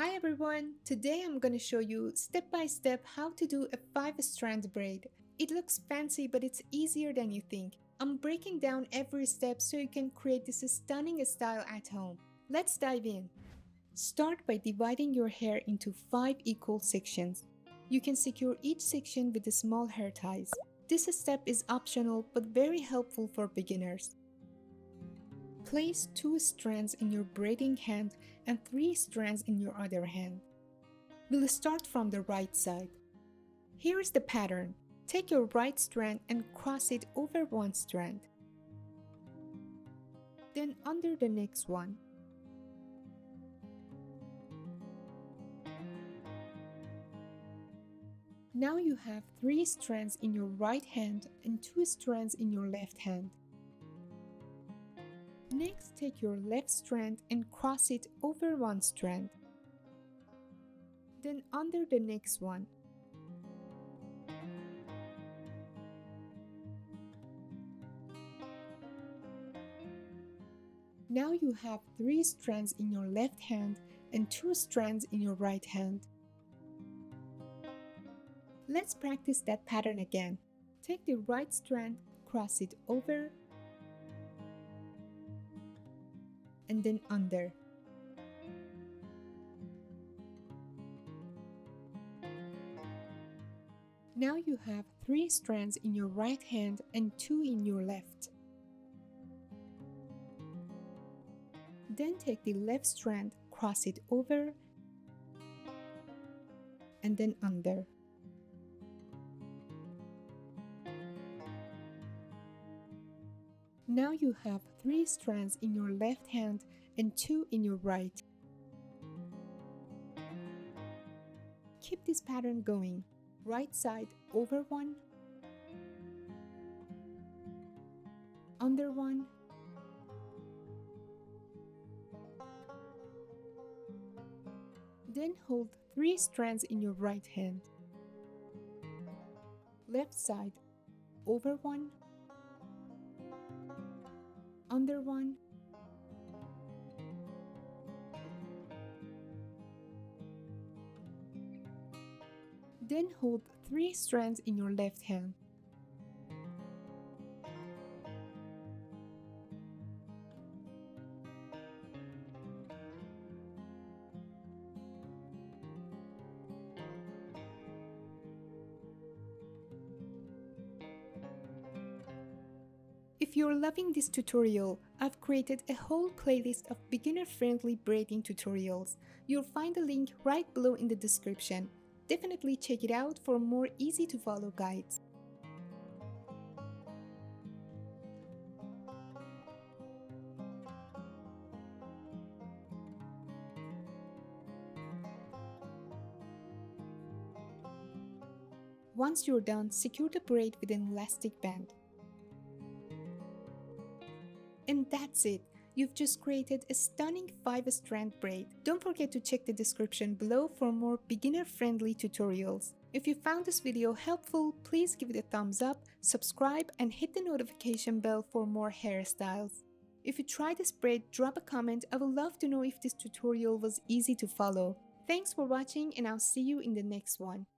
Hi everyone! Today I'm gonna show you step by step how to do a 5-strand braid. It looks fancy but it's easier than you think. I'm breaking down every step so you can create this stunning style at home. Let's dive in. Start by dividing your hair into 5 equal sections. You can secure each section with the small hair ties. This step is optional but very helpful for beginners. Place 2 strands in your braiding hand and 3 strands in your other hand. We'll start from the right side. Here is the pattern. Take your right strand and cross it over one strand. Then under the next one. Now you have 3 strands in your right hand and 2 strands in your left hand. Next, take your left strand and cross it over one strand. Then under the next one. Now you have 3 strands in your left hand and 2 strands in your right hand. Let's practice that pattern again. Take the right strand, cross it over, and then under. Now you have 3 strands in your right hand and 2 in your left. Then take the left strand, cross it over, and then under. Now you have 3 strands in your left hand and 2 in your right. Keep this pattern going. Right side over one, under one, then hold 3 strands in your right hand. Left side over one, under one, then hold 3 strands in your left hand. If you're loving this tutorial, I've created a whole playlist of beginner-friendly braiding tutorials. You'll find the link right below in the description. Definitely check it out for more easy-to-follow guides. Once you're done, secure the braid with an elastic band. And that's it! You've just created a stunning 5-strand braid. Don't forget to check the description below for more beginner-friendly tutorials. If you found this video helpful, please give it a thumbs up, subscribe, and hit the notification bell for more hairstyles. If you tried this braid, drop a comment. I would love to know if this tutorial was easy to follow. Thanks for watching, and I'll see you in the next one.